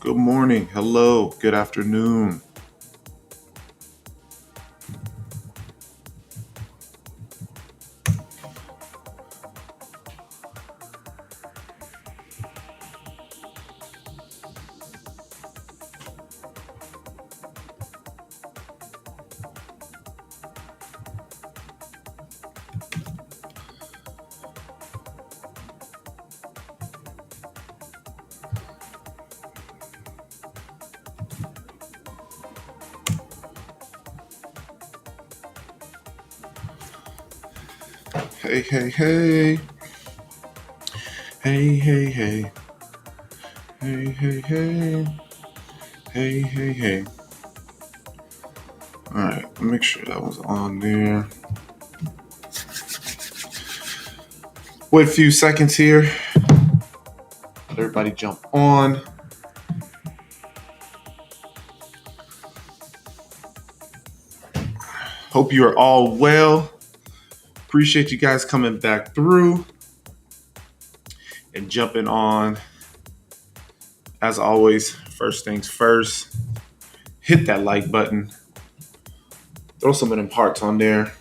Good morning. Hello. Good afternoon. Hey, hey, hey. Hey, hey, hey. Hey, hey, hey. Hey, hey, hey. All right. Make sure that was on there. Wait a few seconds here. Let everybody jump on. Hope you are all well. Appreciate you guys coming back through and jumping on. As always, first things first, hit that like button. Throw some of them hearts on there.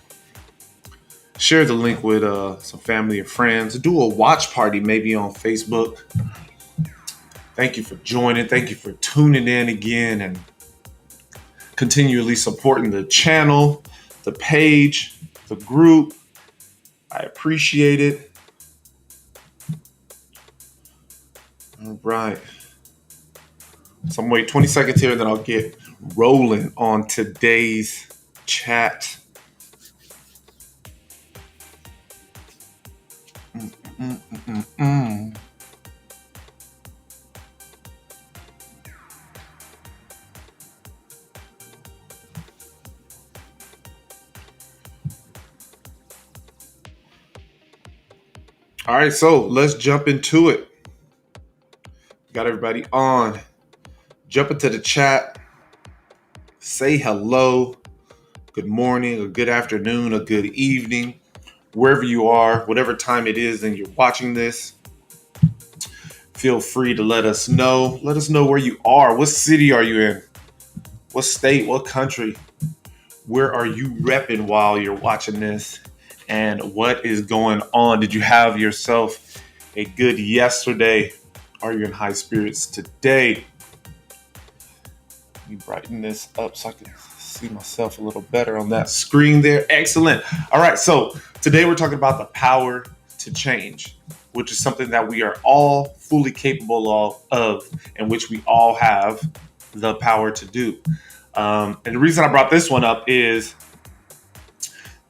Share the link with some family and friends. Do a watch party maybe on Facebook. Thank you for joining. Thank you for tuning in again and continually supporting the channel, the page, the group. I appreciate it. All right. So I'm waiting 20 seconds here, then I'll get rolling on today's chat. Mm-mm-mm-mm. All right, so let's jump into it. Got everybody on. Jump into the chat. Say hello. Good morning, a good afternoon, a good evening, wherever you are, whatever time it is and you're watching this. Feel free to let us know. Let us know where you are. What city are you in? What state? What country? Where are you repping while you're watching this? And what is going on? Did you have yourself a good yesterday? Are you in high spirits today? Let me brighten this up so I can see myself a little better on that screen there. Excellent. All right. So today we're talking about the power to change, which is something that we are all fully capable of and which we all have the power to do. And the reason I brought this one up is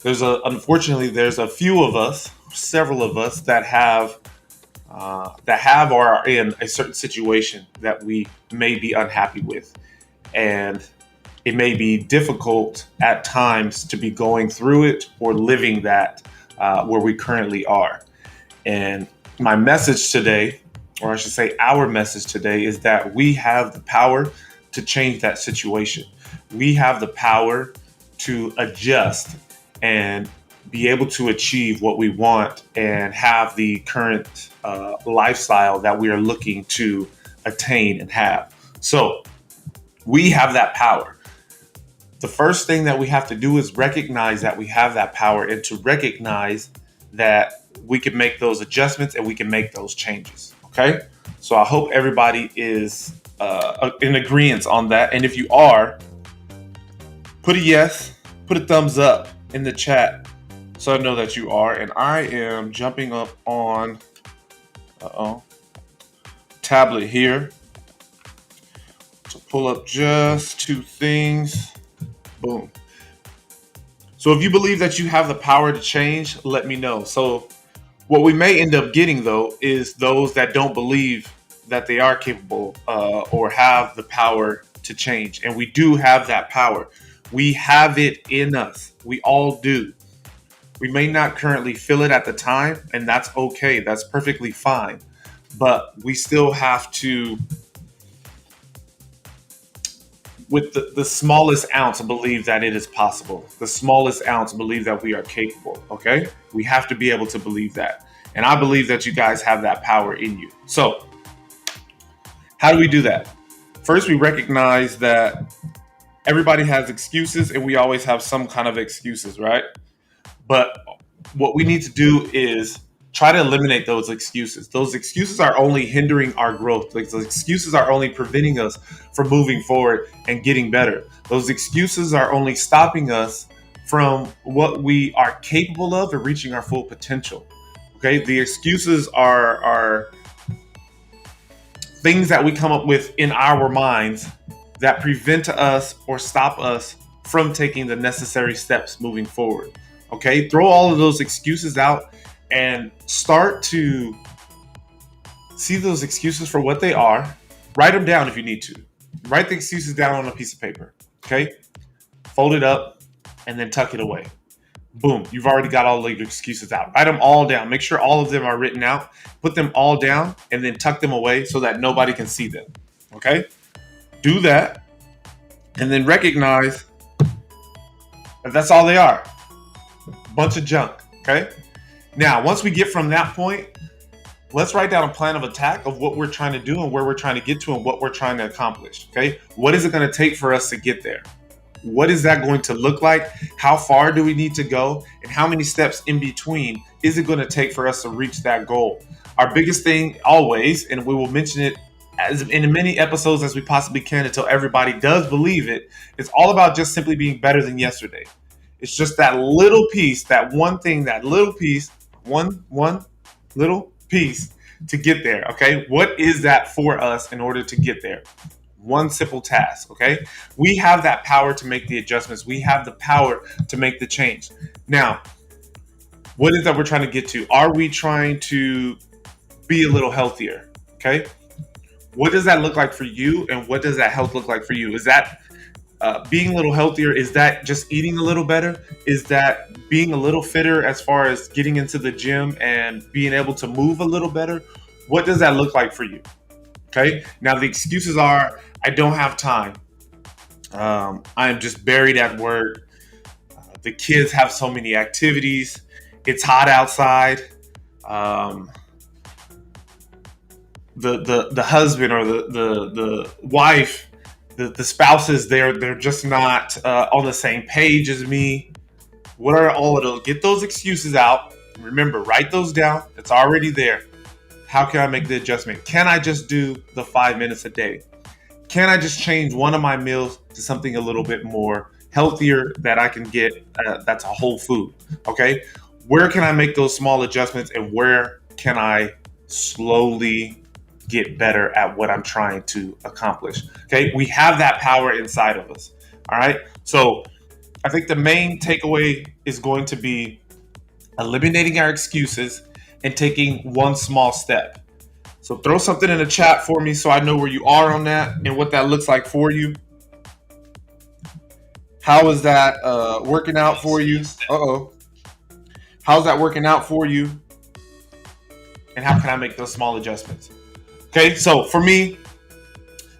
unfortunately there's a few of us, several of us that have or are in a certain situation that we may be unhappy with. And it may be difficult at times to be going through it or living that where we currently are. And my message today, or I should say our message today, is that we have the power to change that situation. We have the power to adjust and be able to achieve what we want and have the current lifestyle that we are looking to attain and have. So we have that power. The first thing that we have to do is recognize that we have that power and to recognize that we can make those adjustments and we can make those changes. Okay. So I hope everybody is in agreement on that. And if you are, put a yes, put a thumbs up in the chat so I know that you are. And I am jumping up on tablet here to pull up just two things. Boom. So if you believe that you have the power to change, let me know. So what we may end up getting, though, is those that don't believe that they are capable or have the power to change. And we do have that power. We have it in us. We all do. We may not currently feel it at the time, and that's okay. That's perfectly fine. But we still have to, with the smallest ounce, believe that it is possible. The smallest ounce, believe that we are capable. Okay? We have to be able to believe that. And I believe that you guys have that power in you. So, how do we do that? First, we recognize that everybody has excuses and we always have some kind of excuses, right? But what we need to do is try to eliminate those excuses. Those excuses are only hindering our growth. Like, those excuses are only preventing us from moving forward and getting better. Those excuses are only stopping us from what we are capable of and reaching our full potential. Okay, the excuses are things that we come up with in our minds that prevent us or stop us from taking the necessary steps moving forward. Okay, throw all of those excuses out and start to see those excuses for what they are. Write them down if you need to. Write the excuses down on a piece of paper. Okay, fold it up and then tuck it away. Boom, you've already got all the excuses out. Write them all down. Make sure all of them are written out. Put them all down and then tuck them away so that nobody can see them. Okay? Do that and then recognize that that's all they are. Bunch of junk. Okay? Now, once we get from that point, let's write down a plan of attack of what we're trying to do and where we're trying to get to and what we're trying to accomplish. Okay? What is it going to take for us to get there? What is that going to look like? How far do we need to go? And how many steps in between is it going to take for us to reach that goal? Our biggest thing always, and we will mention it as in as many episodes as we possibly can until everybody does believe it, it's all about just simply being better than yesterday. It's just that little piece, that one thing, that little piece, one little piece to get there, okay? What is that for us in order to get there? One simple task, okay? We have that power to make the adjustments. We have the power to make the change. Now, what is that we're trying to get to? Are we trying to be a little healthier, okay? What does that look like for you, and what does that health look like for you? Is that being a little healthier? Is that just eating a little better? Is that being a little fitter as far as getting into the gym and being able to move a little better? What does that look like for you? Okay. Now the excuses are, I don't have time. I am just buried at work. The kids have so many activities. It's hot outside. The husband or the wife, the spouses, they're just not on the same page as me. What are all of those? Get those excuses out. Remember, write those down. It's already there. How can I make the adjustment? Can I just do the 5 minutes a day? Can I just change one of my meals to something a little bit more healthier that I can get that's a whole food? Okay. Where can I make those small adjustments, and where can I slowly get better at what I'm trying to accomplish? Okay. We have that power inside of us. All right. So I think the main takeaway is going to be eliminating our excuses and taking one small step. So throw something in the chat for me so I know where you are on that and what that looks like for you. How is that working out for you? How's that working out for you? And how can I make those small adjustments? Okay, so for me,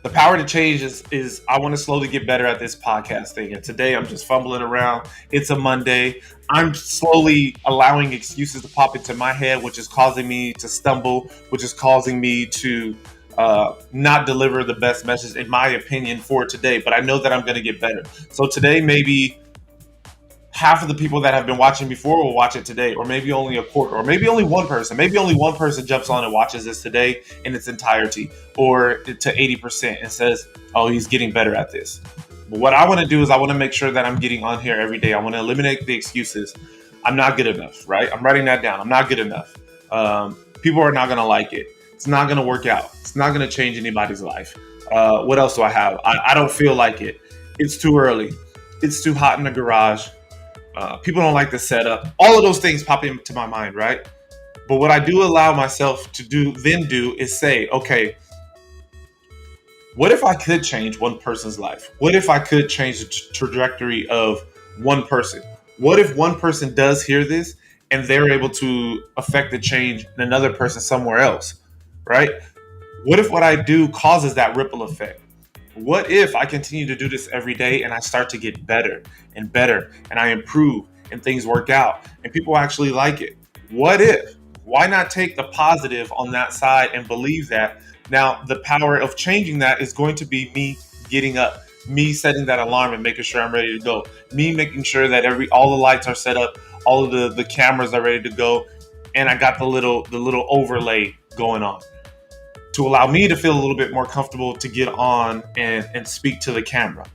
the power to change is I want to slowly get better at this podcast thing. And today I'm just fumbling around. It's a Monday. I'm slowly allowing excuses to pop into my head, which is causing me to stumble, which is causing me to not deliver the best message, in my opinion, for today. But I know that I'm going to get better. So today, maybe half of the people that have been watching before will watch it today, or maybe only a quarter, or maybe only one person. Maybe only one person jumps on and watches this today in its entirety, or to 80%, and says, oh, he's getting better at this. But what I want to do is I want to make sure that I'm getting on here every day. I want to eliminate the excuses. I'm not good enough, right? I'm writing that down. I'm not good enough. People are not going to like it. It's not going to work out. It's not going to change anybody's life. What else do I have? I don't feel like it. It's too early. It's too hot in the garage. People don't like the setup. All of those things pop into my mind, right? But what I do allow myself to do is say, okay, what if I could change one person's life? What if I could change the trajectory of one person? What if one person does hear this and they're able to affect the change in another person somewhere else, right? What if what I do causes that ripple effect? What if I continue to do this every day and I start to get better and better and I improve and things work out and people actually like it? What if? Why not take the positive on that side and believe that Now, the power of changing that is going to be me getting up, me setting that alarm and making sure I'm ready to go, me making sure that all the lights are set up, all of the cameras are ready to go, and I got the little overlay going on to allow me to feel a little bit more comfortable to get on and speak to the camera.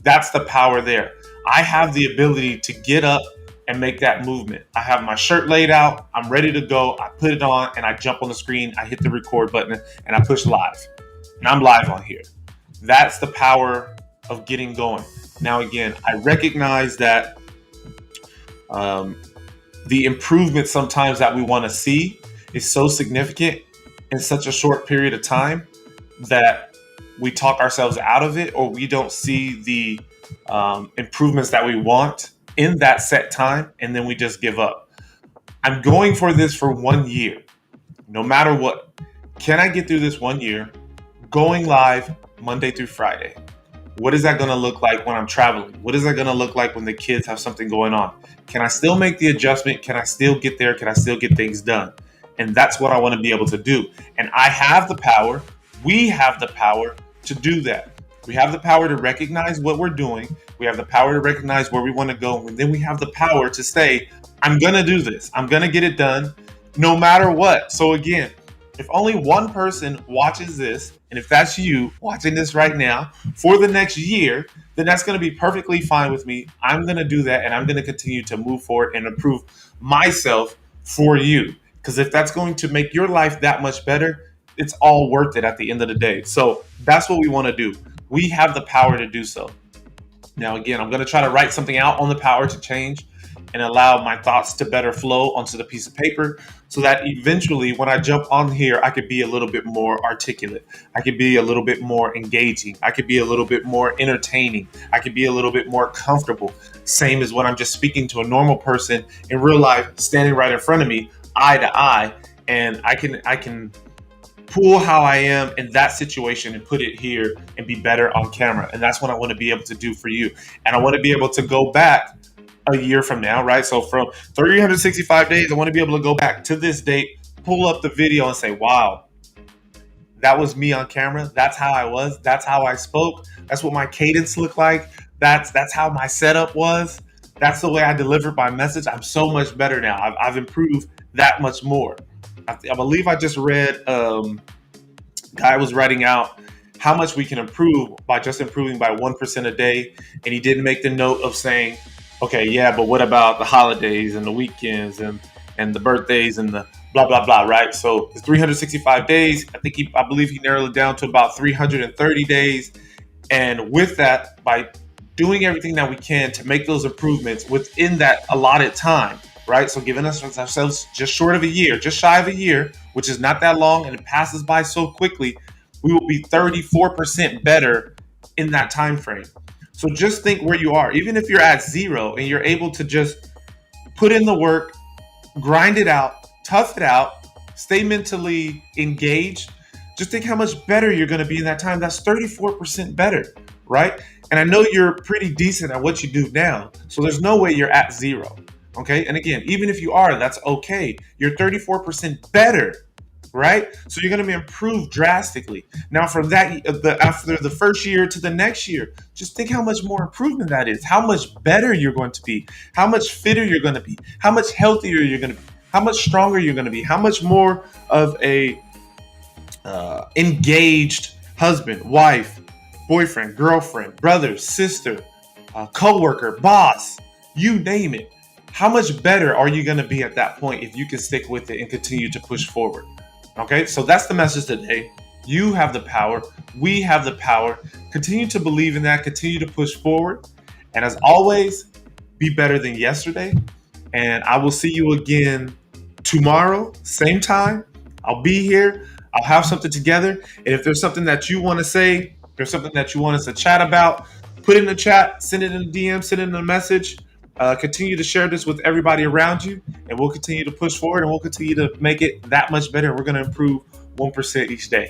That's the power there. I have the ability to get up and make that movement. I have my shirt laid out, I'm ready to go, I put it on, and I jump on the screen, I hit the record button, and I push live. And I'm live on here. That's the power of getting going. Now, again, I recognize that the improvement sometimes that we want to see is so significant in such a short period of time that we talk ourselves out of it, or we don't see the improvements that we want in that set time, and then we just give up. I'm going for this for 1 year, no matter what. Can I get through this 1 year going live Monday through Friday? What is that going to look like when I'm traveling? What is that going to look like when the kids have something going on? Can I still make the adjustment? Can I still get there? Can I still get things done? And that's what I want to be able to do. And I have the power. We have the power to do that. We have the power to recognize what we're doing. We have the power to recognize where we want to go. And then we have the power to say, I'm going to do this. I'm going to get it done no matter what. So again, if only one person watches this, and if that's you watching this right now for the next year, then that's going to be perfectly fine with me. I'm going to do that, and I'm going to continue to move forward and improve myself for you. Because if that's going to make your life that much better, it's all worth it at the end of the day. So that's what we want to do. We have the power to do so. Now, again, I'm going to try to write something out on the power to change and allow my thoughts to better flow onto the piece of paper so that eventually when I jump on here, I could be a little bit more articulate. I could be a little bit more engaging. I could be a little bit more entertaining. I could be a little bit more comfortable. Same as when I'm just speaking to a normal person in real life, standing right in front of me, eye to eye, and I can pull how I am in that situation and put it here and be better on camera. And that's what I want to be able to do for you. And I want to be able to go back a year from now, right? So from 365 days, I want to be able to go back to this date, pull up the video and say, wow, that was me on camera. That's how I was. That's how I spoke. That's what my cadence looked like. That's how my setup was. That's the way I delivered my message. I'm so much better now. I've improved that much more. I believe I just read guy was writing out how much we can improve by just improving by 1% a day. And he didn't make the note of saying, okay, yeah, but what about the holidays and the weekends and the birthdays and the blah, blah, blah, right? So it's 365 days. I believe he narrowed it down to about 330 days. And with that, by doing everything that we can to make those improvements within that allotted time, right? So giving ourselves just short of a year, just shy of a year, which is not that long, and it passes by so quickly, we will be 34% better in that time frame. So just think where you are. Even if you're at zero and you're able to just put in the work, grind it out, tough it out, stay mentally engaged, just think how much better you're going to be in that time. That's 34% better, right? And I know you're pretty decent at what you do now, so there's no way you're at zero. Okay. And again, even if you are, that's okay. You're 34% better, right? So you're going to be improved drastically. Now, from that, after the first year to the next year, just think how much more improvement that is, how much better you're going to be, how much fitter you're going to be, how much healthier you're going to be, how much stronger you're going to be, how much more of a engaged husband, wife, boyfriend, girlfriend, brother, sister, coworker, boss, you name it. How much better are you going to be at that point if you can stick with it and continue to push forward? Okay, so that's the message today. You have the power. We have the power. Continue to believe in that. Continue to push forward. And as always, be better than yesterday. And I will see you again tomorrow, same time. I'll be here. I'll have something together. And if there's something that you want to say, if there's something that you want us to chat about, put it in the chat, send it in the DM, send it in a message. Continue to share this with everybody around you, and we'll continue to push forward, and we'll continue to make it that much better. We're going to improve 1% each day.